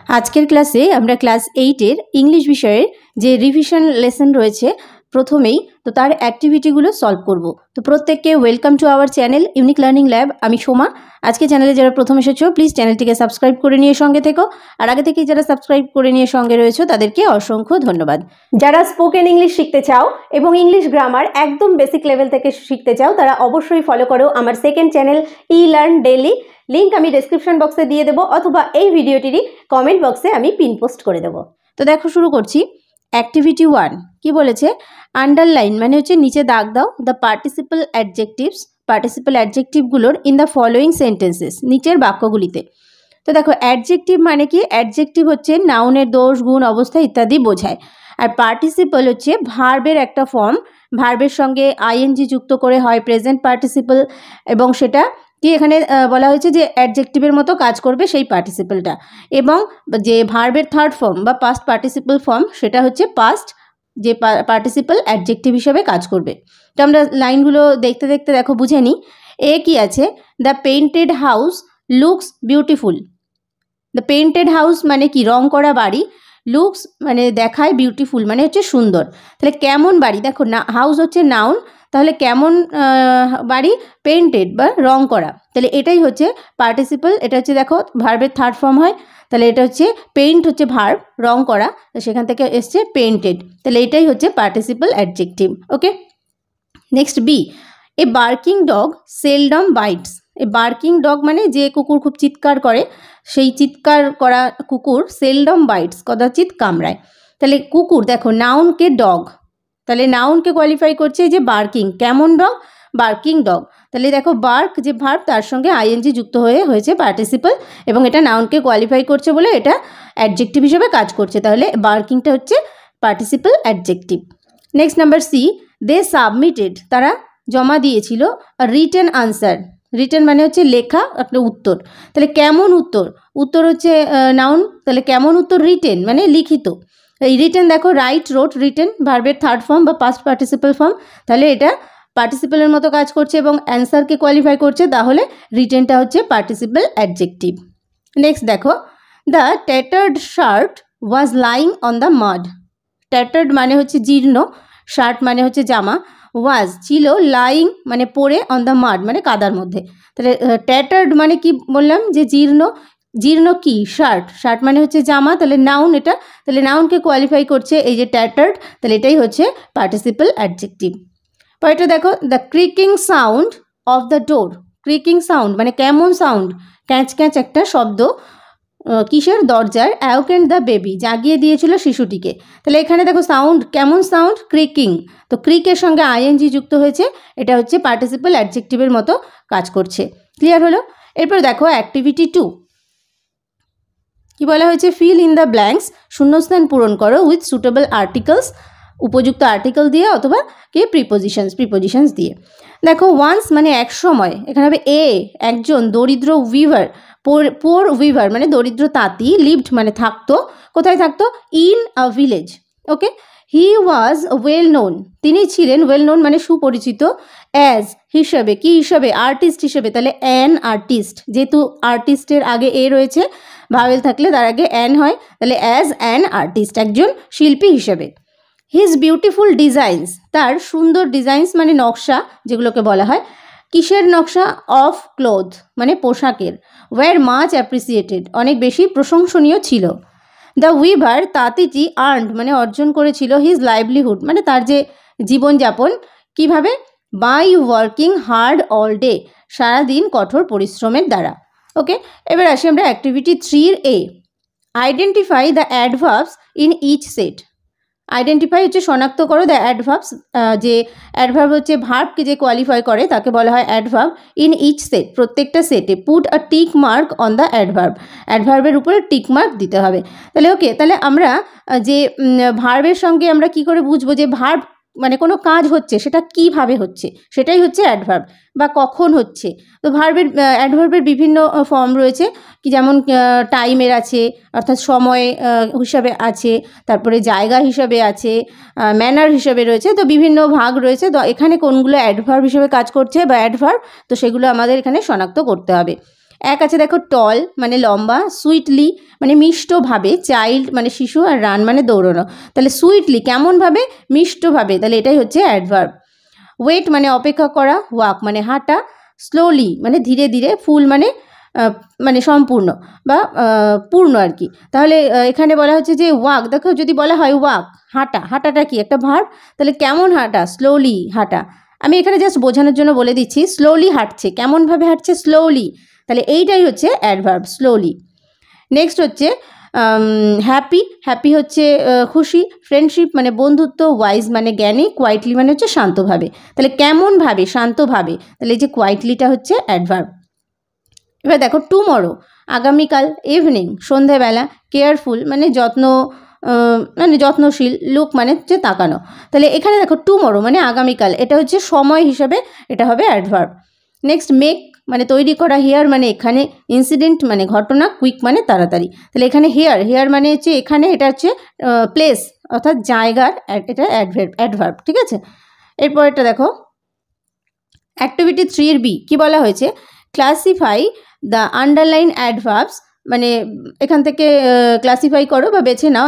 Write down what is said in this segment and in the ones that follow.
আজকের ক্লাসে আমরা ক্লাস 8-এর ইংলিশ বিষয়ের যে রিভিশন লেসন রয়েছে প্রথমেই তো তার অ্যাক্টিভিটিগুলো সলভ করব। তো প্রত্যেককে welcome to our channel unique learning lab. আমি সোমা। আজকে চ্যানেলে যারা প্রথম এসেছো প্লিজ চ্যানেলটিকে সাবস্ক্রাইব করে নিয়ে সঙ্গে থেকো, আর আগে থেকেই যারা সাবস্ক্রাইব করে নিয়ে সঙ্গে রয়েছো তাদেরকে অসংখ্য ধন্যবাদ। যারা স্পোকেন ইংলিশ শিখতে চাও এবং ইংলিশ গ্রামার একদম বেসিক লেভেল থেকে শিখতে চাও তারা অবশ্যই ফলো করো আমার সেকেন্ড চ্যানেল ই লার্ন ডেইলি। লিঙ্ক আমি ডেসক্রিপশন বক্সে দিয়ে দেবো অথবা এই ভিডিওটিরই কমেন্ট বক্সে আমি পিন পোস্ট করে দেবো। তো দেখো শুরু করছি। অ্যাক্টিভিটি 1 কি বলেছে? আন্ডারলাইন মানে হচ্ছে নিচে দাগ দাও দ্য পার্টিসিপল অ্যাডজেক্টিভস, পার্টিসিপল অ্যাডজেক্টিভগুলোর ইন দ্য ফলোয়িং সেন্টেন্সেস, নিচের বাক্যগুলিতে। তো দেখো অ্যাডজেক্টিভ মানে কি? অ্যাডজেক্টিভ হচ্ছে নাউনের দোষ গুণ অবস্থা ইত্যাদি বোঝায়, আর পার্টিসিপল হচ্ছে ভার্বের একটা ফর্ম। ভার্বের সঙ্গে আইএনজি যুক্ত করে হয় প্রেজেন্ট পার্টিসিপল, এবং সেটা কি এখানে বলা হয়েছে যে অ্যাডজেক্টিভের মতো কাজ করবে সেই পার্টিসিপলটা, এবং যে ভার্বের থার্ড ফর্ম বা পাস্ট পার্টিসিপল ফর্ম সেটা হচ্ছে পাস্ট যে পার্টিসিপল অ্যাডজেক্টিভ হিসেবে কাজ করবে। তো আমরা লাইনগুলো দেখতে দেখতে দেখো বুঝে নিই। এ কি আছে? The painted house looks beautiful. The painted house মানে কি? রং করা বাড়ি। লুকস মানে দেখায়, বিউটিফুল মানে হচ্ছে সুন্দর। তাহলে কেমন বাড়ি? দেখো না, হাউস হচ্ছে নাউন, তাহলে কেমন বাড়ি? পেইন্টেড বা রং করা। তাহলে এটাই হচ্ছে পার্টিসিপল। এটা হচ্ছে দেখো ভার্বের থার্ড ফর্ম হয়, তাহলে এটা হচ্ছে পেইন্ট হচ্ছে ভার্ব, রং করা, সেখান থেকে এসছে পেইন্টেড। তাহলে এটাই হচ্ছে participle adjective. Okay, next B. A barking dog seldom bites. A barking dog মানে যে কুকুর খুব চিৎকার করে, সেই চিৎকার করা কুকুর সেলডম বাইটস কদাচিৎ কামড়ায়। তাহলে কুকুর দেখো নাউনকে ডগ, তাহলে নাউনকে কোয়ালিফাই করছে যে বার্কিং। কেমন ডগ? Barking dog. তাহলে দেখো বার্ক যে ভার্ব তার সঙ্গে আইএনজি যুক্ত হয়ে হয়েছে পার্টিসিপল, এবং এটা নাউনকে কোয়ালিফাই করছে বলে এটা অ্যাডজেক্টিভ হিসেবে কাজ করছে। তাহলে বার্কিংটা হচ্ছে participle adjective. Next number C. They submitted, তারা জমা দিয়েছিল রিটেন আনসার। রিটেন মানে হচ্ছে লেখা একটা উত্তর। তাহলে কেমন উত্তর? উত্তর হচ্ছে নাউন, তাহলে কেমন উত্তর? রিটেন মানে লিখিত। এই রিটেন দেখো রাইট, রোট, রিটেন ভার্বের থার্ড ফর্ম বা পাস্ট পার্টিসিপল ফর্ম, তাহলে এটা পার্টিসিপলের মতো কাজ করছে এবং অ্যান্সারকে কোয়ালিফাই করছে, তাহলে রিটেনটা হচ্ছে পার্টিসিপল অ্যাডজেক্টিভ। নেক্সট দেখো। The ট্যাটার্ড shirt was lying on the মাড। ট্যাটার্ড মানে হচ্ছে জীর্ণ, শার্ট মানে হচ্ছে জামা, ওয়াজ ছিল, লাইং মানে পড়ে, অন দ্য মাড মানে কাদার মধ্যে। তাহলে ট্যাটার্ড মানে কি বললাম? যে জীর্ণ। জীর্ণ কি? শার্ট। শার্ট মানে হচ্ছে জামা, তাহলে নাউন এটা, তাহলে নাউনকে কোয়ালিফাই করছে এই যে ট্যাটার্ড, তাহলে এটাই হচ্ছে পার্টিসিপল অ্যাডজেক্টিভ। পরেরটা দেখো। The creaking sound of the door. Creaking sound মানে কেমন সাউন্ড? ক্যাঁচ ক্যাঁচ একটা শব্দ কিসের? দরজার। অ্যাওকেন্ড দ্য বেবি জাগিয়ে দিয়েছিল শিশুটিকে। তাহলে এখানে দেখো সাউন্ড কেমন? সাউন্ড ক্রিকিং, তো ক্রিকের সঙ্গে আইএনজি যুক্ত হয়েছে, এটা হচ্ছে পার্টিসিপল অ্যাডজেক্টিভের মতো কাজ করছে। ক্লিয়ার হলো? এরপর দেখো অ্যাক্টিভিটি 2 কি বলা হয়েছে? ফিল ইন দ্য ব্ল্যাঙ্কস, শূন্যস্থান পূরণ করো উইথ সুটেবল আর্টিকেলস, উপযুক্ত আর্টিকেল দিয়ে অথবা কি প্রিপোজিশনস দিয়ে। দেখো ওয়ান্স মানে এক সময়, এখানে হবে এ একজন দরিদ্র উইভার, পোর উইভার মানে দরিদ্র তাঁতি, লিভড মানে থাকতো, কোথায় থাকতো? In a village. Okay, he was well known, তিনি ছিলেন, ওয়েল নোন মানে সুপরিচিত, অ্যাজ হিসাবে, কি হিসাবে? আর্টিস্ট হিসেবে। তাহলে অ্যান আর্টিস্ট, যেহেতু আর্টিস্টের আগে এ রয়েছে, ভাওয়েল থাকলে তার আগে অ্যান হয়, তাহলে অ্যাজ অ্যান আর্টিস্ট, একজন শিল্পী হিসেবে। হিজ বিউটিফুল ডিজাইনস, তার সুন্দর ডিজাইনস মানে নকশা যেগুলোকে বলা হয়, কিসের নকশা? অফ ক্লোথ মানে পোশাকের। ওয়্যার মাচ অ্যাপ্রিসিয়েটেড অনেক বেশি প্রশংসনীয় ছিল। দ্য উইভার তাঁতিটি আর্নড মানে অর্জন করেছিল, হিজ লাইভলিহুড মানে তার যে জীবনযাপন, কিভাবে? By working hard all day, সারাদিন কঠোর পরিশ্রমের দ্বারা। ওকে, এবার আসি আমরা অ্যাক্টিভিটি 3 এ। Identify the adverbs in each set. Identify হচ্ছে শনাক্ত করো দ্য অ্যাডভার্বস, যে অ্যাডভার্ব হচ্ছে ভার্বকে যে কোয়ালিফাই করে তাকে বলা হয় অ্যাডভার্ব। ইন ইচ সেট প্রত্যেকটা সেটে। Put a tick mark on the adverb, অ্যাডভার্বের উপরে টিক মার্ক দিতে হবে। তাহলে ওকে, তাহলে আমরা যে ভার্বের সঙ্গে আমরা কি করে বুঝবো যে ভার্ব মানে কোনো কাজ হচ্ছে, সেটা কিভাবে হচ্ছে, সেটাই হচ্ছে অ্যাডভার্ব, বা কখন হচ্ছে। তো ভার্বের অ্যাডভার্বের বিভিন্ন ফর্ম রয়েছে, কি যেমন টাইমের আছে, অর্থাৎ সময় হিসাবে আছে, তারপরে জায়গা হিসাবে আছে, ম্যানার হিসাবে রয়েছে, তো বিভিন্ন ভাগ রয়েছে। তো এখানে কোনগুলো অ্যাডভার্ব হিসেবে কাজ করছে বা অ্যাডভার্ব, তো সেগুলো আমাদের এখানে শনাক্ত করতে হবে। এক আছে দেখো টল মানে লম্বা, সুইটলি মানে মিষ্টভাবে, চাইল্ড মানে শিশু, আর রান মানে দৌড়ানো। তাহলে সুইটলি কেমনভাবে, মিষ্টভাবে, তাহলে এটাই হচ্ছে অ্যাডভার্ব। ওয়েট মানে অপেক্ষা করা, ওয়াক মানে হাঁটা, স্লোলি মানে ধীরে ধীরে, ফুল মানে মানে সম্পূর্ণ বা পূর্ণ আর কি। তাহলে এখানে বলা হচ্ছে যে ওয়াক, দেখো যদি বলা হয় ওয়াক হাঁটা, হাঁটাটা কি একটা ভার্ব, তাহলে কেমন হাঁটা, স্লোলি হাঁটা। আমি এখানে জাস্ট বোঝানোর জন্য বলে দিচ্ছি স্লোলি হাঁটছে, কেমনভাবে হাঁটছে, স্লোলি, তাহলে এইটাই হচ্ছে অ্যাডভার্ব স্লোলি। নেক্সট হচ্ছে হ্যাপি, হ্যাপি হচ্ছে খুশি, ফ্রেন্ডশিপ মানে বন্ধুত্ব, ওয়াইজ মানে জ্ঞানী, কোয়াইটলি মানে হচ্ছে শান্তভাবে। তাহলে কেমনভাবে, শান্তভাবে, তাহলে এই যে কোয়াইটলিটা হচ্ছে অ্যাডভার্ব। এবার দেখো টুমরো আগামীকাল, ইভিনিং সন্ধেবেলা, কেয়ারফুল মানে মানে যত্নশীল, লুক মানে হচ্ছে তাকানো। তাহলে এখানে দেখো টুমরো মানে আগামীকাল, এটা হচ্ছে সময় হিসাবে এটা হবে অ্যাডভার্ব। নেক্সট মেক মানে তৈরি করা, হেয়ার মানে এখানে, ইনসিডেন্ট মানে ঘটনা, কুইক মানে তাড়াতাড়ি। তাহলে এখানে হেয়ার, হেয়ার মানে হচ্ছে এখানে, এটা হচ্ছে প্লেস অর্থাৎ জায়গার, এটা অ্যাডভার্ব, ঠিক আছে। এরপর এটা দেখো অ্যাক্টিভিটি 3 বি কি বলা হয়েছে, ক্লাসিফাই দ্য আন্ডারলাইন অ্যাডভার্বস, মানে এখান থেকে ক্লাসিফাই করো বা বেছে নাও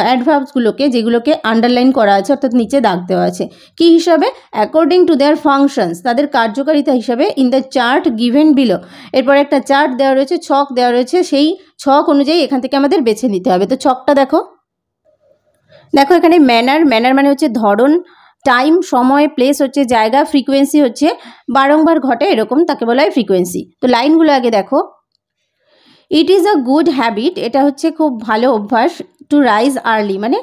অ্যাডভার্বসগুলোকে যেগুলোকে আন্ডারলাইন করা আছে অর্থাৎ নিচে দাগ দেওয়া আছে, কি হিসাবে, অ্যাকর্ডিং টু দেয়ার ফাংশনস, তাদের কার্যকারিতা হিসাবে, in the chart given below. এরপর একটা চার্ট দেওয়া রয়েছে, ছক দেওয়া রয়েছে, সেই ছক অনুযায়ী এখান থেকে আমাদের বেছে নিতে হবে। তো ছকটা দেখো, দেখো এখানে ম্যানার, ম্যানার মানে হচ্ছে ধরন, টাইম সময়, প্লেস হচ্ছে জায়গা, ফ্রিকোয়েন্সি হচ্ছে বারংবার ঘটে এরকম, তাকে বলা হয় ফ্রিকোয়েন্সি। তো লাইনগুলো আগে দেখো, it is a good habit, এটা হচ্ছে খুব ভালো অভ্যাস, টু রাইজ আর্লি মানে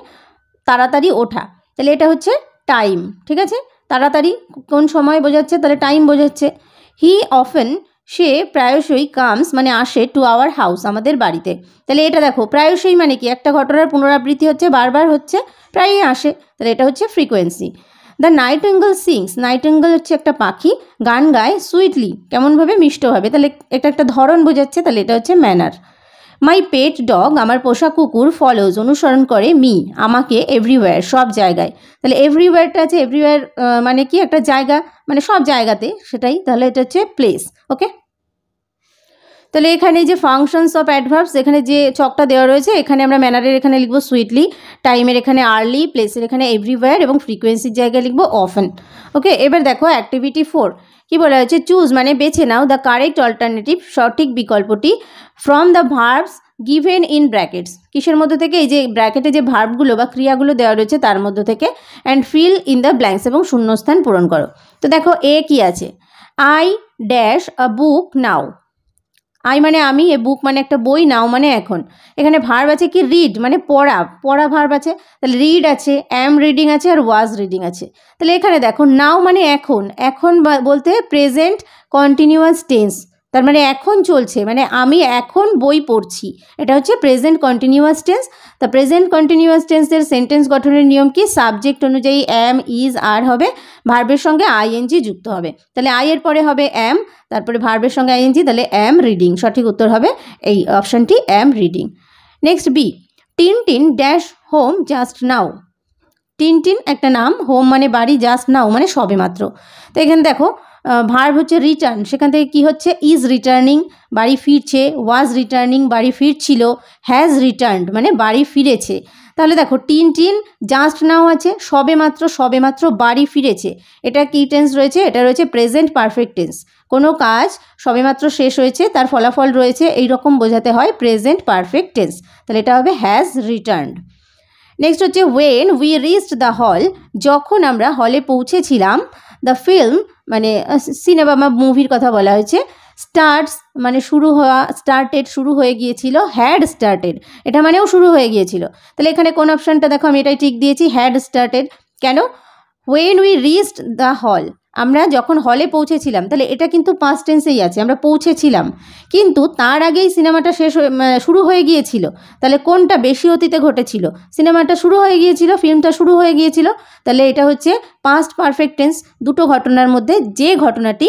তাড়াতাড়ি ওঠা, তাহলে এটা হচ্ছে টাইম, ঠিক আছে। তাড়াতাড়ি কোন সময় বোঝাচ্ছে, তাহলে টাইম বোঝাচ্ছে। হি অফেন সে প্রায়শই কামস মানে আসে, টু আওয়ার হাউস আমাদের বাড়িতে, তাহলে এটা দেখো প্রায়শই মানে কি একটা ঘটনার পুনরাবৃত্তি হচ্ছে, বারবার হচ্ছে, প্রায়ই আসে, তাহলে এটা হচ্ছে frequency. The nightingale sings, nightingale হচ্ছে একটা পাখি, গান গায়, সুইটলি কেমনভাবে, মিষ্টভাবে, তাহলে এটা একটা ধরন বোঝাচ্ছে, তাহলে এটা হচ্ছে ম্যানার। মাই পেট ডগ আমার পোষা কুকুর, ফলোজ অনুসরণ করে, মি আমাকে, এভরিওয়্যার সব জায়গায়, তাহলে এভরিওয়্যারটা আছে, এভরিওয়্যার মানে কি একটা জায়গা, মানে সব জায়গাতে সেটাই, তাহলে এটা হচ্ছে প্লেস, ওকে। তাহলে এখানে যে ফাংশনস অফ অ্যাডভার্বস, এখানে যে ছকটা দেওয়া রয়েছে, এখানে আমরা ম্যানারের এখানে লিখবো সুইটলি, টাইমের এখানে আর্লি, প্লেসের এখানে এভরিওয়্যার এবং ফ্রিকোয়েন্সির জায়গায় লিখবো অফেন, ওকে। এবার দেখো অ্যাক্টিভিটি 4 কি বলা হয়েছে, চুজ মানে বেছে নাও, দ্য কারেক্ট অল্টারনেটিভ সঠিক বিকল্পটি, from the verbs given in brackets, কিসের মধ্যে থেকে, এই যে ব্র্যাকেটে যে ভার্বগুলো বা ক্রিয়াগুলো দেওয়া রয়েছে তার মধ্যে থেকে, and feel in the blanks এবং শূন্যস্থান পূরণ করো। তো দেখো এ কি আছে, I dash a book now, I মানে আমি, এ বুক মানে একটা বই, নাও মানে এখন। এখানে ভার্ব আছে কি, রিড মানে পড়া, পড়া ভার্ব আছে, তাহলে রিড আছে, অ্যাম রিডিং আছে, আর ওয়াজ রিডিং আছে। তাহলে এখানে দেখো নাও মানে এখন, এখন বলতে প্রেজেন্ট কন্টিনিউয়াস টেন্স, তার মানে এখন চলছে, মানে আমি এখন বই পড়ছি, এটা হচ্ছে প্রেজেন্ট কন্টিনিউয়াস টেন্স। তা প্রেজেন্ট কন্টিনিউয়াস টেন্সের সেন্টেন্স গঠনের নিয়ম কি, সাবজেক্ট অনুযায়ী অ্যাম, ইজ, আর হবে, ভার্বের সঙ্গে আইএনজি যুক্ত হবে, তাহলে আই এর পরে হবে অ্যাম, তারপরে ভার্বের সঙ্গে আইএনজি, তাহলে অ্যাম রিডিং, সঠিক উত্তর হবে এই অপশানটি am reading. Next B, Tintin dash home just now, Tintin একটা নাম, হোম মানে বাড়ি, জাস্ট নাও মানে সবে মাত্র। তো এখানে দেখো ভার্ব হচ্ছে রিটার্ন, সেখান থেকে কি হচ্ছে, ইজ রিটার্নিং বাড়ি ফিরছে, ওয়াজ রিটার্নিং বাড়ি ফিরছিল, হ্যাজ রিটার্নড মানে বাড়ি ফিরেছে। তাহলে দেখো টিনটিন জাস্ট নাও আছে, সবে মাত্র বাড়ি ফিরেছে, এটা কি টেন্স রয়েছে, এটা রয়েছে প্রেজেন্ট পারফেক্ট টেন্স, কোনো কাজ সবেমাত্র শেষ হয়েছে, তার ফলাফল রয়েছে, এই রকম বোঝাতে হয় প্রেজেন্ট পারফেক্ট টেন্স, তাহলে এটা হবে হ্যাজ রিটার্নড। নেক্সট হচ্ছে when we reached the hall, যখন আমরা হলে পৌঁছেছিলাম, দ্য ফিল্ম মানে সিনেমা বা মুভির কথা বলা হয়েছে, স্টার্টস মানে শুরু হওয়া, স্টার্টেড শুরু হয়ে গিয়েছিল, হ্যাড স্টার্টেড এটা মানেও শুরু হয়ে গিয়েছিল, তাহলে এখানে কোন অপশানটা দেখো, আমি এটাই ঠিক দিয়েছি, হ্যাড স্টার্টেড। কেন, when we reached the hall, আমরা যখন হলে পৌঁছেছিলাম, তাহলে এটা কিন্তু পাস্ট টেন্সেই আছে, আমরা পৌঁছেছিলাম, কিন্তু তার আগেই সিনেমাটা শুরু হয়ে গিয়েছিল, তাহলে কোনটা বেশি অতীতে ঘটেছিল, সিনেমাটা শুরু হয়ে গিয়েছিল, ফিল্মটা শুরু হয়ে গিয়েছিল, তাহলে এটা হচ্ছে পাস্ট পারফেক্ট টেন্স, দুটো ঘটনার মধ্যে যে ঘটনাটি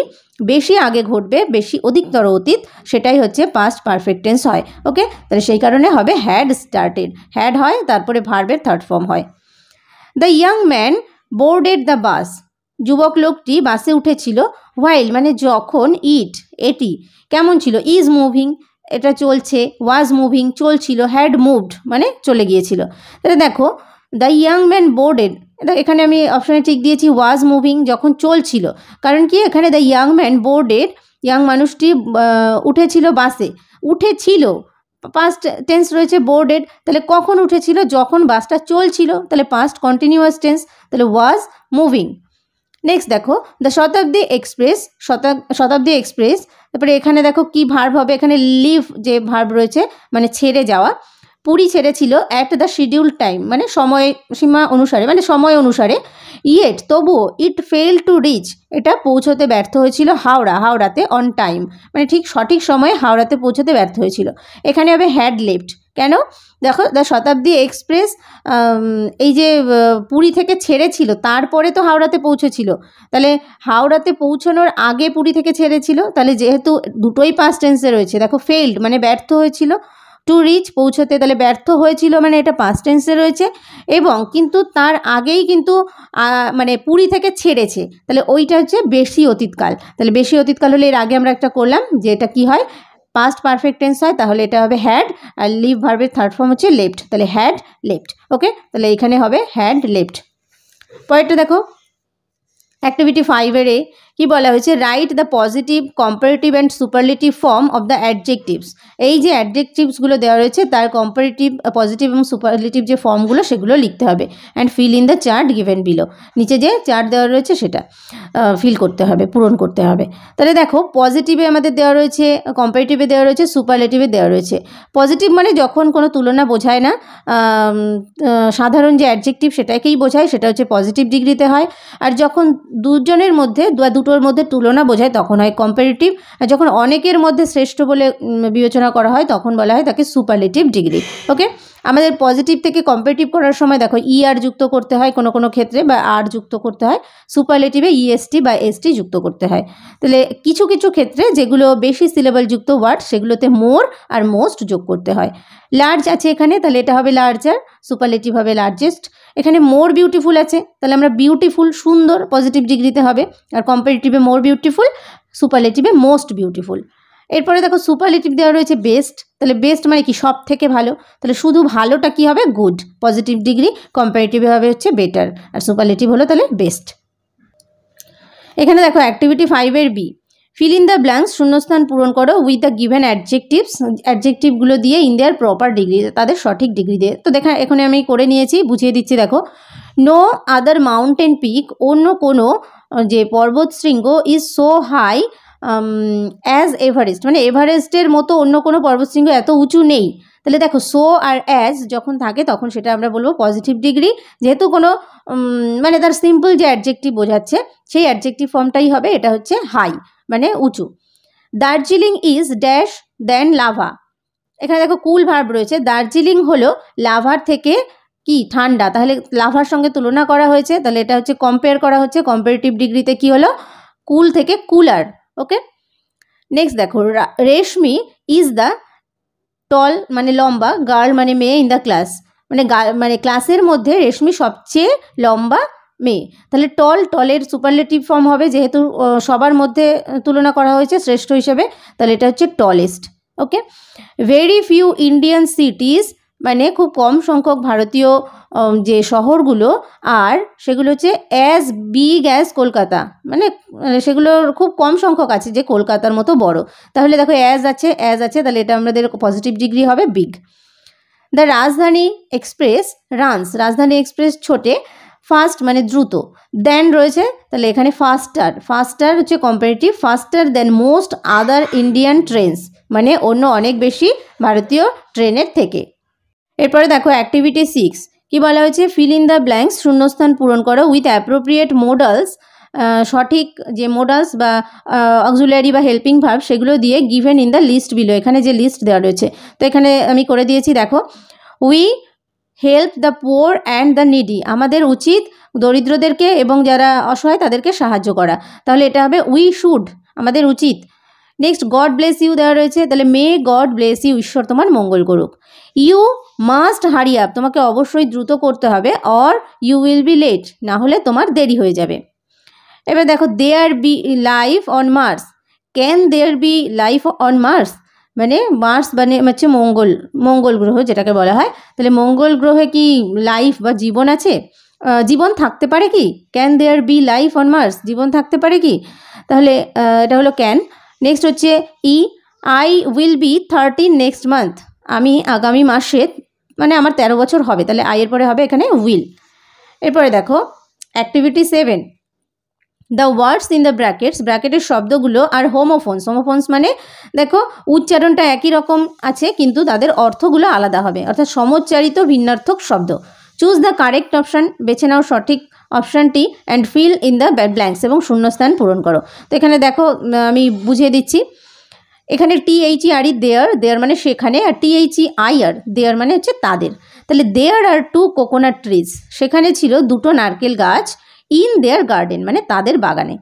বেশি আগে ঘটবে, বেশি অধিকতর অতীত, সেটাই হচ্ছে পাস্ট পারফেক্ট টেন্স হয়, ওকে। তাহলে সেই কারণে হবে হ্যাড স্টার্টেড, হ্যাড হয় তারপরে ভার্বের থার্ড ফর্ম হয়। The young man boarded the bus, যুবক লোকটি বাসে উঠেছিল, হোয়াইল মানে যখন, ইট এটি কেমন ছিল, ইজ মুভিং এটা চলছে, ওয়াজ মুভিং চলছিল, হ্যাড মুভড মানে চলে গিয়েছিল। তাহলে দেখো দ্য ইয়াং ম্যান বোর্ডেড, এখানে আমি অপশানে ঠিক দিয়েছি ওয়াজ মুভিং যখন চলছিল, কারণ কি এখানে the young man boarded, young মানুষটি উঠেছিল বাসে, উঠেছিল পাস্ট টেন্স রয়েছে, বোর্ডেড তাহলে কখন উঠেছিল, যখন বাসটা চলছিল, তাহলে পাস্ট কন্টিনিউয়াস টেন্স, তাহলে ওয়াজ মুভিং। নেক্সট দেখো the Shatabdi express, Shatabdi express, তারপরে এখানে দেখো কি ভার্ব হবে, এখানে লিভ যে ভার্ব রয়েছে মানে ছেড়ে যাওয়া, পুরী ছেড়েছিল অ্যাট দ্য শিডিউল টাইম মানে সময়সীমা অনুসারে মানে সময় অনুসারে, ইয়েট তবুও, ইট ফেল টু রিচ এটা পৌঁছতে ব্যর্থ হয়েছিল, হাওড়াতে অন টাইম মানে ঠিক সঠিক সময়ে হাওড়াতে পৌঁছতে ব্যর্থ হয়েছিল। এখানে হবে হ্যাড লেফট, কেন দেখো দ্য শতাব্দী এক্সপ্রেস এই যে পুরী থেকে ছেড়েছিল তারপরে তো হাওড়াতে পৌঁছেছিল, তাহলে হাওড়াতে পৌঁছানোর আগে পুরী থেকে ছেড়েছিল, তাহলে যেহেতু দুটোই পাস্ট টেন্সে রয়েছে, দেখো ফেইল্ড মানে ব্যর্থ হয়েছিল, টু রিচ পৌঁছতে তাহলে ব্যর্থ হয়েছিল মানে এটা পাস্ট টেন্সে রয়েছে, এবং কিন্তু তার আগেই কিন্তু মানে পুরী থেকে ছেড়েছে, তাহলে ওইটা হচ্ছে বেশি অতীতকাল। তাহলে বেশি অতীতকাল হলে এর আগে আমরা একটা করলাম যে এটা কি হয়, পাস্ট পারফেক্ট টেন্স হয়, তাহলে এটা হবে হ্যাড, আর লিভ ভার্বের থার্ড ফর্ম হচ্ছে লেফট, তাহলে হ্যাড লেফট। ওকে, তাহলে এখানে হবে হ্যাড লেফট। পরেরটা দেখো অ্যাক্টিভিটি 5-এর কি বলা হয়েছে, write the positive, comparative and superlative form of the adjectives. এই যে অ্যাডজেক্টিভসগুলো দেওয়া রয়েছে তার কম্পারেটিভ, পজিটিভ এবং সুপারলেটিভ যে ফর্মগুলো সেগুলো লিখতে হবে, and feel in the chart given below, নিচে যে চার্ট দেওয়া রয়েছে সেটা ফিল করতে হবে, পূরণ করতে হবে। তাহলে দেখো পজিটিভে আমাদের দেওয়া রয়েছে, কম্পারেটিভে দেওয়া রয়েছে, সুপারলেটিভে দেওয়া রয়েছে। পজিটিভ মানে যখন কোনো তুলনা বোঝায় না, সাধারণ যে অ্যাডজেক্টিভ সেটাকেই বোঝায়, সেটা হচ্ছে পজিটিভ ডিগ্রিতে হয়, আর যখন দুজনের মধ্যে বা দুটোর মধ্যে তুলনা বোঝায় তখন হয় কম্পারেটিভ, আর যখন অনেকের মধ্যে শ্রেষ্ঠ বলে বিবেচনা করা হয় তখন বলা হয় তাকে সুপারলেটিভ ডিগ্রি। ওকে, আমাদের পজিটিভ থেকে কম্পারেটিভ করার সময় দেখো আর যুক্ত করতে হয় কোনো কোনো ক্ষেত্রে, বা আর যুক্ত করতে হয়, সুপারলেটিভে ইএসটি বা এসটি যুক্ত করতে হয়। তাহলে কিছু কিছু ক্ষেত্রে যেগুলো বেশি সিলেবল যুক্ত ওয়ার্ড সেগুলোতে মোর আর মোস্ট যোগ করতে হয়। লার্জ আছে এখানে, তাহলে এটা হবে লার্জার, সুপারলেটিভ হবে লার্জেস্ট। এখানে মোর বিউটিফুল আছে, তাহলে আমরা বিউটিফুল সুন্দর পজিটিভ ডিগ্রিতে হবে, আর কম্পারেটিভে মোর বিউটিফুল, সুপারলেটিভে মোস্ট বিউটিফুল। এরপরে দেখো সুপারলেটিভ দেওয়া রয়েছে বেস্ট, তাহলে বেস্ট মানে কি সব থেকে ভালো, তাহলে শুধু ভালোটা কি হবে গুড, পজিটিভ ডিগ্রি, কম্পারেটিভে হবে হচ্ছে বেটার, আর সুপারলেটিভ হলো তাহলে বেস্ট। এখানে দেখো অ্যাক্টিভিটি 5-এর B, fill in the blanks, শূন্যস্থান পূরণ করো উইথ দ্য গিভেন অ্যাডজেক্টিভস, অ্যাডজেক্টিভগুলো দিয়ে ইন দেয়ার প্রপার ডিগ্রি, তাদের সঠিক ডিগ্রি দিয়ে। তো দেখা এখানে আমি করে নিয়েছি, বুঝিয়ে দিচ্ছি দেখো। নো আদার মাউন্টেন পিক, অন্য কোনো যে পর্বত শৃঙ্গ, is so high as Everest মানে এভারেস্টের মতো অন্য কোনো পর্বতশৃঙ্গ এত উঁচু নেই। তাহলে দেখো সো আর অ্যাজ যখন থাকে তখন সেটা আমরা বলবো পজিটিভ ডিগ্রি, যেহেতু কোনো মানে তার সিম্পল যে অ্যাডজেক্টিভ বোঝাচ্ছে সেই অ্যাডজেক্টিভ ফর্মটাই হবে, এটা হচ্ছে হাই মানে উঁচু। Darjeeling is dash than Lava, এখানে দেখো কুল ভার্ব রয়েছে, দার্জিলিং হলো লাভার থেকে কি ঠান্ডা, তাহলে লাভার সঙ্গে তুলনা করা হয়েছে, তাহলে এটা হচ্ছে কম্পেয়ার করা হচ্ছে, কম্পারেটিভ ডিগ্রিতে কি হলো কুল থেকে কুলার। ওকে, নেক্সট দেখো রেশমি ইজ দ্য টল মানে লম্বা, গার্ল মানে মেয়ে, ইন দ্য ক্লাস মানে ক্লাসের মধ্যে রেশমি সবচেয়ে লম্বা মেয়ে, তাহলে টলের সুপারলেটিভ ফর্ম হবে, যেহেতু সবার মধ্যে তুলনা করা হয়েছে শ্রেষ্ঠ হিসেবে, তাহলে এটা হচ্ছে টলেস্ট। ওকে, ভেরি ফিউ ইন্ডিয়ান সিটিজ মানে খুব কম সংখ্যক ভারতীয় যে শহরগুলো, আর সেগুলো হচ্ছে অ্যাজ বিগ অ্যাজ কলকাতা মানে সেগুলোর খুব কম সংখ্যক আছে যে কলকাতার মতো বড়, তাহলে দেখো অ্যাজ আছে তাহলে এটা আমাদের পজিটিভ ডিগ্রি হবে বিগ। দ্য রাজধানী এক্সপ্রেস রানস, রাজধানী এক্সপ্রেস ছোটে, ফাস্ট মানে দ্রুত, দেন রয়েছে তাহলে এখানে ফাস্টার হচ্ছে কম্পারেটিভ, ফাস্টার দেন মোস্ট আদার ইন্ডিয়ান ট্রেনস মানে অন্য অনেক বেশি ভারতীয় ট্রেনের থেকে। এরপরে দেখো অ্যাক্টিভিটি 6 কি বলা হয়েছে, ফিল ইন দ্য ব্ল্যাঙ্কস, শূন্যস্থান পূরণ করো উইথ অ্যাপ্রোপ্রিয়েট মোডালস, সঠিক যে মোডালস বা অক্সিলারি বা হেল্পিং ভার্ব সেগুলো দিয়ে given in the list below, এখানে যে লিস্ট দেওয়া রয়েছে তো এখানে আমি করে দিয়েছি দেখো। We help the poor and the needy, আমাদের উচিত দরিদ্রদেরকে এবং যারা অসহায় তাদেরকে সাহায্য করা, তাহলে এটা হবে উই শুড আমাদের উচিত। নেক্সট গড ব্লেস ইউ দেওয়া রয়েছে, তাহলে মে গড ব্লেস ইউ, ঈশ্বর তোমার মঙ্গল করুক। ইউ মাস্ট হারি আপ, তোমাকে অবশ্যই দ্রুত করতে হবে, or you will be late, না হলে তোমার দেরি হয়ে যাবে। এবার দেখো there be life on Mars, can there be life on Mars, মানে মার্স মানে হচ্ছে মঙ্গল গ্রহ যেটাকে বলা হয়। তাহলে মঙ্গল গ্রহে কি লাইফ বা জীবন আছে? জীবন থাকতে পারে কি? Can there be life on Mars, জীবন থাকতে পারে কি? তাহলে এটা হলো ক্যান। নেক্সট হচ্ছে E, I will be 13 next month, আমি আগামী মাসে মানে আমার 13 বছর হবে, তাহলে আইয়ের পরে হবে এখানে উইল। এরপরে দেখো activity 7, the words in the brackets, ব্র্যাকেটের শব্দগুলো আর হোমোফোনস, হোমোফোনস মানে দেখো উচ্চারণটা একই রকম আছে কিন্তু তাদের অর্থগুলো আলাদা হবে, অর্থাৎ সমোচ্চারিত ভিন্নার্থক শব্দ। চুজ দ্য কারেক্ট অপশান, বেছে নাও সঠিক অপশানটি, and feel in the blanks, এবং শূন্যস্থান পূরণ করো। তো এখানে দেখো আমি বুঝিয়ে দিচ্ছি, এখানে THERE দেয়ার, দেয়ার মানে সেখানে, আর THEIR দেয়ার মানে হচ্ছে তাদের। তাহলে দেয়ার আর 2 কোকোনাট ট্রিজ, সেখানে ছিল 2টো নারকেল গাছ, ইন দেয়ার গার্ডেন মানে তাদের বাগানে।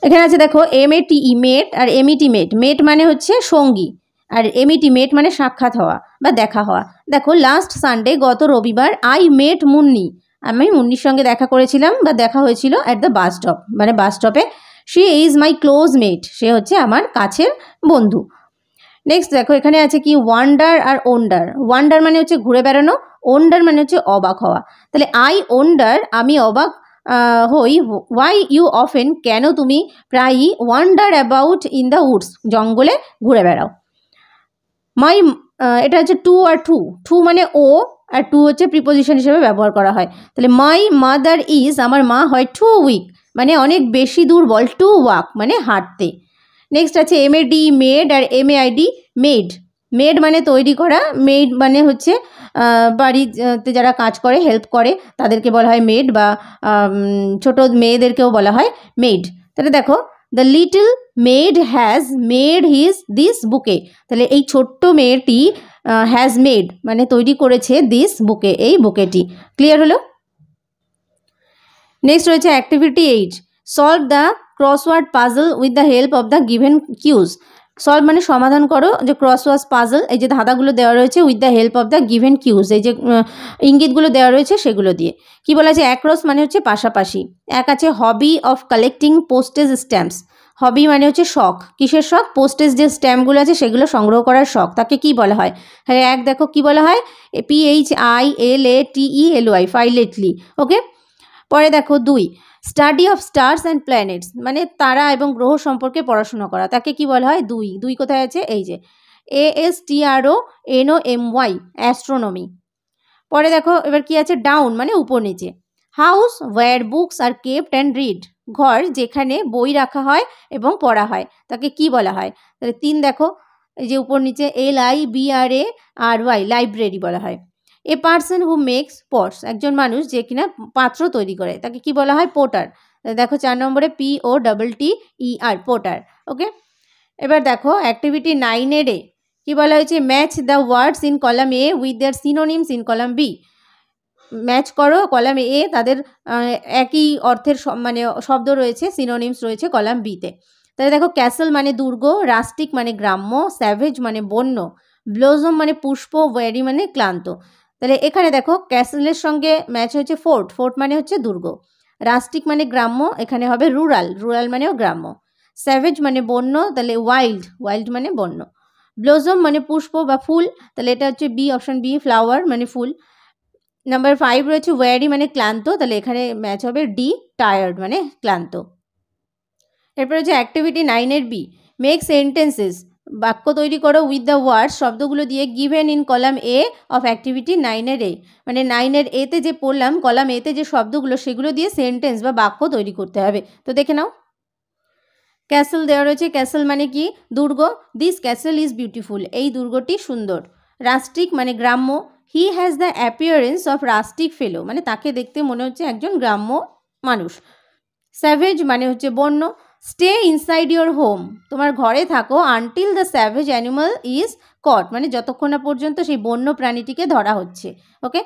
এখানে আছে দেখো METE মেট, আর MET মেট, মেট মানে হচ্ছে সঙ্গী, আর MET মেট মানে সাক্ষাৎ হওয়া বা দেখা হওয়া। দেখো লাস্ট সানডে গত রবিবার, আই মেট মুন্নি, আমি মুন্নির সঙ্গে দেখা করেছিলাম বা দেখা হয়েছিল অ্যাট দ্য বাস স্টপ, মানে বাস স্টপে। শি ইজ মাই ক্লোজ মেট, সে হচ্ছে আমার কাছের বন্ধু। নেক্সট দেখো এখানে আছে কি ওয়ান্ডার আর ওন্ডার, ওয়ান্ডার মানে হচ্ছে ঘুরে বেড়ানো, ওন্ডার মানে হচ্ছে অবাক হওয়া। তাহলে আই ওন্ডার আমি অবাক হই, ওয়াই ইউ অফেন কেন তুমি প্রায়ই wonder about in the Woods জঙ্গলে ঘুরে বেড়াও। মাই এটা হচ্ছে টু আর টু মানে ও, আর টু হচ্ছে প্রিপোজিশন হিসেবে ব্যবহার করা হয়। তাহলে মাই মাদার ইজ আমার মা হয় টু উইক মানে অনেক বেশি দুর্বল, টু ওয়াক মানে হাঁটতে। নেক্সট আছে MED মেড আর MAID মেড, মেড মানে তৈরি করা, মেড মানে হচ্ছে বাড়িতে যারা কাজ করে হেল্প করে তাদেরকে বলা হয় মেড, বা ছোট মেয়েদেরকেও বলা হয় মেড। তাহলে দেখো the little made has made this বুকে, তাহলে এই ছোট্ট মেয়েটি হ্যাজ মেড মানে তৈরি করেছে দিস বুকে, এই বুকেটি। ক্লিয়ার হলো? নেক্সট রয়েছে activity 8, solve the crossword puzzle with the help of the given cues. Solve মানে সমাধান করো যে ক্রসওয়ার্ড পাজল, এই যে ধাঁধাগুলো দেওয়া রয়েছে with the help of the given cues, এই যে ইঙ্গিতগুলো দেওয়া রয়েছে সেগুলো দিয়ে। কি বলা আছে? অ্যাক্রস মানে হচ্ছে পাশাপাশি। এক আছে hobby of collecting postage stamps, hobby মানে হচ্ছে শখ, কিসের শখ? পোস্টেজ যে স্ট্যাম্পগুলো আছে সেগুলো সংগ্রহ করার শখ, তাকে কি বলা হয়? হ্যাঁ এক দেখো কি বলা হয়, PHILATELY ফাইলেটলি। ওকে, পরে দেখো 2, study of stars and planets মানে তারা এবং গ্রহ সম্পর্কে পড়াশোনা করা, তাকে কি বলা হয়? দুই কোথায় আছে? এই যে ASTRONOMY অ্যাস্ট্রোনমি। পরে দেখো এবার কি আছে? ডাউন মানে উপর নিচে। House where books are kept and read ঘর যেখানে বই রাখা হয় এবং পড়া হয়, তাকে কি বলা হয়? তাহলে 3 দেখো এই যে উপর নিচে LIBRARY লাইব্রেরি বলা হয়। A person who makes pots একজন মানুষ যে কিনা পাত্র তৈরি করে, তাকে কি বলা হয়? পোটার। দেখো 4 নম্বরে POTTER পোটার। ওকে, এবার দেখো অ্যাক্টিভিটি 9 এ কি বলা হয়েছে? Match the words in column A with their synonyms in column B, match করো কলাম A তাদের একই অর্থের মানে শব্দ রয়েছে, সিনোনিমস রয়েছে কলাম Bতে। তাহলে দেখো ক্যাসেল মানে দুর্গ, রাস্টিক মানে গ্রাম্য, স্যাভেজ মানে বন্য, ব্লজম মানে পুষ্প, ওয়ারি মানে ক্লান্ত। তাহলে এখানে দেখো ক্যাসেলের সঙ্গে ম্যাচ হচ্ছে ফোর্ট, ফোর্ট মানে হচ্ছে দুর্গ, রাস্টিক মানে গ্রাম্য, এখানে হবে রুরাল, রুরাল মানেও গ্রাম্য, স্যাভেজ মানে বন্য, তাহলে ওয়াইল্ড, ওয়াইল্ড মানে বন্য, ব্লজম মানে পুষ্প বা ফুল, তাহলে এটা হচ্ছে বি, অপশন বি ফ্লাওয়ার মানে ফুল। নাম্বার 5 রয়েছে ওয়ারি মানে ক্লান্ত, তাহলে এখানে ম্যাচ হবে ডি টায়ার্ড মানে ক্লান্ত। এরপর হচ্ছে অ্যাক্টিভিটি 9 এর বি, মেক সেন্টেন্সেস বাক্য তৈরি করো উইথ দ্য ওয়ার্ডস শব্দগুলো দিয়ে given in column A of activity 9 এর A, মানে 9 এর এতে যে পড়লাম কলাম এতে যে শব্দগুলো সেগুলো দিয়ে সেন্টেন্স বা বাক্য তৈরি করতে হবে। তো দেখে নাও। ক্যাসেল দেওয়া রয়েছে, ক্যাসেল মানে কি? দুর্গ, দিস ক্যাসেল ইজ বিউটিফুল এই দুর্গটি সুন্দর। রাস্টিক মানে গ্রাম্য, he has the appearance of rustic fellow মানে তাকে দেখতে মনে হচ্ছে একজন গ্রাম্য মানুষ। স্যাভেজ মানে হচ্ছে বন্য, স্টে ইনসাইড ইয়োর হোম তোমার ঘরে থাকো, until the savage animal is caught মানে যতক্ষণ না পর্যন্ত সেই বন্য প্রাণীটিকে ধরা হচ্ছে। ওকে,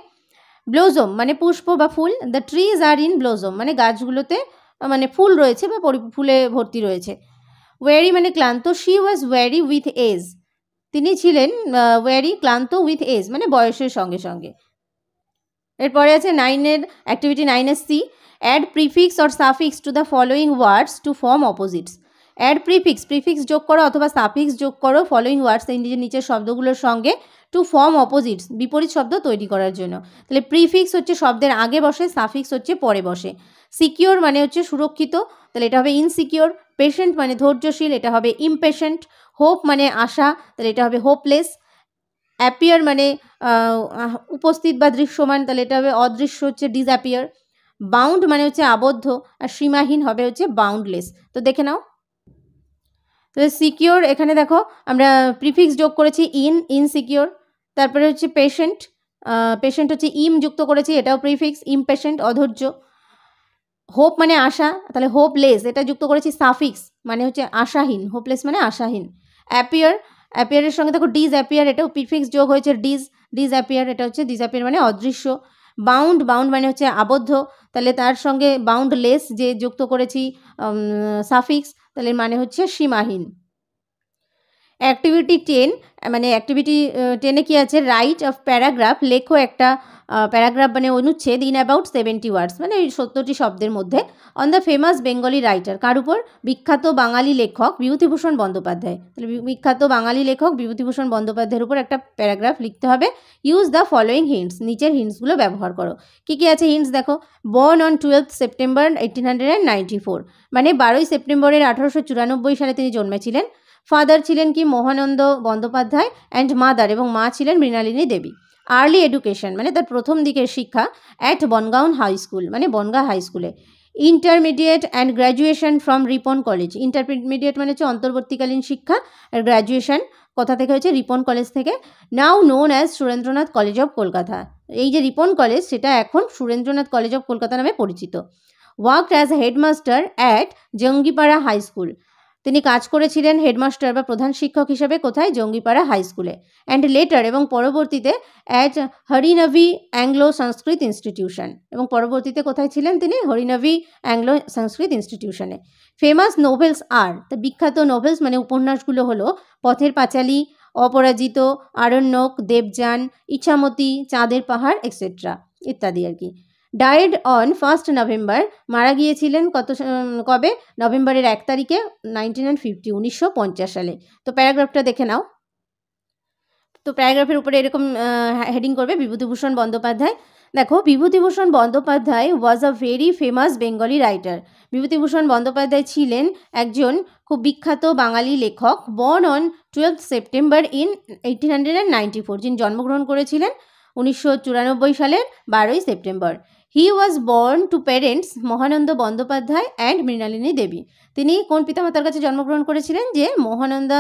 ব্লোজম মানে পুষ্প বা ফুল, the trees are in blossom মানে গাছগুলোতে মানে ফুল রয়েছে বা ফুলে ভর্তি রয়েছে। ওয়ারি মানে ক্লান্ত, she was weary with age তিনি ছিলেন ওয়ারি ক্লান্ত উইথ এজ মানে বয়সের সঙ্গে সঙ্গে। এরপরে আছে 9-এর অ্যাক্টিভিটি 9-এর C, add prefix or suffix to the following words to form opposites. Add prefix যোগ করো অথবা সাফিক্স যোগ করো ফলোয়িং ওয়ার্ডস এই নিচের শব্দগুলোর সঙ্গে টু ফর্ম অপোজিটস বিপরীত শব্দ তৈরি করার জন্য। তাহলে প্রিফিক্স হচ্ছে শব্দের আগে বসে, সাফিক্স হচ্ছে পরে বসে। সিকিওর মানে হচ্ছে সুরক্ষিত, তাহলে এটা হবে ইনসিকিওর। পেশেন্ট মানে ধৈর্যশীল, এটা হবে ইমপেশেন্ট। হোপ মানে আশা, তাহলে এটা হবে হোপলেস। অ্যাপিয়ার মানে উপস্থিত বা দৃশ্যমান, তাহলে এটা হবে অদৃশ্য, হচ্ছে ডিসঅ্যাপিয়ার। বাউন্ড মানে হচ্ছে আবদ্ধ, আর সীমাহীন হবে হচ্ছে বাউন্ডলেস। তো দেখে নাও। তো সিকিওর, এখানে দেখো আমরা প্রিফিক্স যোগ করেছি ইনসিকিওর। তারপরে হচ্ছে পেশেন্ট হচ্ছে যুক্ত করেছি, এটাও প্রিফিক্স, ইমপেশেন্ট অধৈর্য। হোপ মানে আশা, তাহলে হোপলেস এটা যুক্ত করেছি সাফিক্স, মানে হচ্ছে আশাহীন, হোপলেস মানে আশাহীন। অ্যাপিয়ারের সঙ্গে দেখো ডিসঅ্যাপিয়ার, এটাও প্রিফিক্স যোগ হয়েছে ডিসঅ্যাপিয়ার, এটা হচ্ছে ডিসঅ্যাপিয়ার মানে অদৃশ্য। বাউন্ড মানে হচ্ছে আবদ্ধ, তাহলে তার সঙ্গে বাউন্ডলেস যে যুক্ত করেছি সাফিক্স, তাহলে মানে হচ্ছে সীমাহীন। অ্যাক্টিভিটি 10, মানে অ্যাক্টিভিটি 10-এ কী আছে, রাইট অফ প্যারাগ্রাফ, লেখো একটা প্যারাগ্রাফ মানে অনুচ্ছেদ ইন অ্যাবাউট 70 ওয়ার্ডস, মানে এই 70টি শব্দের মধ্যে, on the famous Bengali writer, কার উপর, বিখ্যাত বাঙালি লেখক বিভূতিভূষণ বন্দ্যোপাধ্যায়। তাহলে বিখ্যাত বাঙালি লেখক বিভূতিভূষণ বন্দ্যোপাধ্যায়ের উপর একটা প্যারাগ্রাফ লিখতে হবে। ইউজ দ্য ফলোয়িং হিন্টস, নিচের হিন্টসগুলো ব্যবহার করো। কী কী আছে হিন্টস দেখো। বর্ন অন 12th সেপ্টেম্বর 1894, মানে 12ই সেপ্টেম্বরের 1894 সালে তিনি জন্মেছিলেন। ফাদার ছিলেন কি, মোহানন্দ বন্দ্যোপাধ্যায়, অ্যান্ড মাদার, এবং মা ছিলেন মৃণালিনী দেবী। আর্লি এডুকেশন, মানে তার প্রথম দিকের শিক্ষা অ্যাট বনগাঁও হাই স্কুল, মানে বনগাঁ হাই স্কুলে। Intermediate and graduation from Ripon college, intermediate মানে হচ্ছে অন্তর্বর্তীকালীন শিক্ষা, আর গ্র্যাজুয়েশন কোথা থেকে হয়েছে, রিপন কলেজ থেকে। Now known as Surendranath college of Kolkata, এই যে রিপন কলেজ সেটা এখন সুরেন্দ্রনাথ কলেজ অফ কলকাতা নামে পরিচিত। Worked as headmaster at Jangipara high school, তিনি কাজ করেছিলেন হেডমাস্টার বা প্রধান শিক্ষক হিসেবে কোথায়, জঙ্গিপাড়া হাই স্কুলে। অ্যান্ড লেটার, এবং পরবর্তীতে at Harinavi Anglo Sanskrit institution, এবং পরবর্তীতে কোথায় ছিলেন তিনি, হরিনভি অ্যাংলো সংস্কৃত ইনস্টিটিউশনে। ফেমাস নোভেলস আর, তা বিখ্যাত নোভেলস মানে উপন্যাসগুলো হলো পথের পাঁচালী, অপরাজিত, আরণ্যক, দেবযান, ইছামতি, চাঁদের পাহাড় এক্সেট্রা ইত্যাদি আর কি। ডায়েড অন 1st নভেম্বর, মারা গিয়েছিলেন কবে, নভেম্বরের 1 তারিখে 1950 সালে। তো প্যারাগ্রাফটা দেখে নাও। তো প্যারাগ্রাফের উপরে এরকম হেডিং করবে বিভূতিভূষণ বন্দ্যোপাধ্যায়। দেখো, Bibhutibhushan Bandyopadhyay was a very famous Bengali writer, Bibhutibhushan Bandyopadhyay ছিলেন একজন খুব বিখ্যাত বাঙালি লেখক। Born on 12th September in 1894, যিনি জন্মগ্রহণ করেছিলেন 1994 সালের 12ই September. He was born to parents Mahananda Bandyopadhyay and Mrinalini Devi, তিনি কোন পিতামাতার কাছে জন্মগ্রহণ করেছিলেন, যে মহানন্দা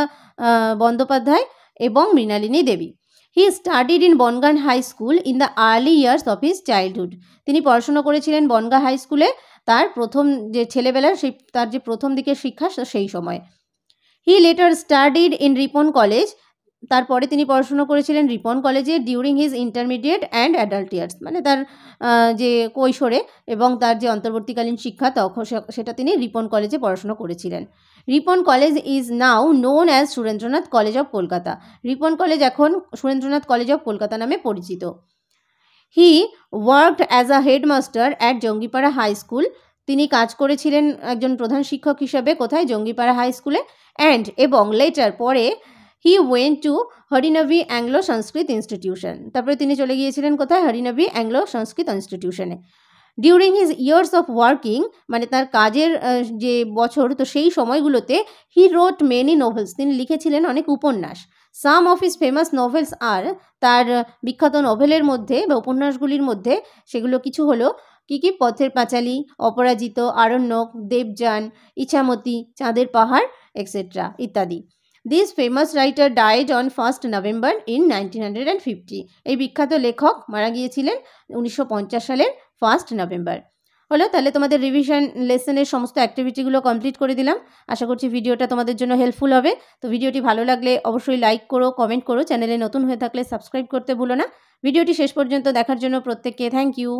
বন্দ্যোপাধ্যায় এবং Mrinalini Devi. He studied in Bongaon high school in the early years of his childhood, তিনি পড়াশোনা করেছিলেন বনগাঁ হাই স্কুলে, তার প্রথম যে ছেলেবেলার তার যে প্রথম দিকের শিক্ষা সেই সময়। He later studied in Ripon college, তারপরে তিনি পড়াশোনা করেছিলেন রিপন কলেজে during his intermediate and adult years, মানে তার যে কৈশোরে এবং তার যে অন্তর্বর্তীকালীন শিক্ষা তখন সেটা তিনি রিপন কলেজে পড়াশোনা করেছিলেন। Ripon college is now known as Surendranath college of Kolkata, Ripon college এখন সুরেন্দ্রনাথ কলেজ অফ কলকাতা নামে পরিচিত। He worked as a headmaster at Jangipara high school, তিনি কাজ করেছিলেন একজন প্রধান শিক্ষক হিসাবে কোথায়, জঙ্গিপাড়া হাই স্কুলে। অ্যান্ড, এবং লেটার পরে, he went to Harinavi Anglo Sanskrit institution, তারপরে তিনি চলে গিয়েছিলেন কোথায়, হরিনভি অ্যাংলো সংস্কৃত ইনস্টিটিউশনে। During his years of working, মানে তার কাজের যে বছর, তো সেই সময়গুলোতে হি রোট মেনি নোভেলস, তিনি লিখেছিলেন অনেক উপন্যাস। সাম অফ হিজ ফেমাস নোভেলস আর, তার বিখ্যাত নোভেলের মধ্যে বা উপন্যাসগুলির মধ্যে সেগুলো কিছু হলো কী কী, পথের পাঁচালী, অপরাজিত, আরণ্যক, দেবযান, ইছামতি, চাঁদের পাহাড় এক্সেট্রা ইত্যাদি। This famous writer died on 1st November in 1950, এই বিখ্যাত লেখক মারা গিয়েছিলেন 1950 সালের 1st নভেম্বর। হলো, তাহলে তোমাদের রিভিশন লেসনের সমস্ত অ্যাক্টিভিটিগুলো কমপ্লিট করে দিলাম। আশা করছি ভিডিওটা তোমাদের জন্য হেল্পফুল হবে। তো ভিডিওটি ভালো লাগলে অবশ্যই লাইক করো, কমেন্ট করো, চ্যানেলে নতুন হয়ে থাকলে সাবস্ক্রাইব করতে ভুলো না। ভিডিওটি শেষ পর্যন্ত দেখার জন্য প্রত্যেককে থ্যাংক ইউ।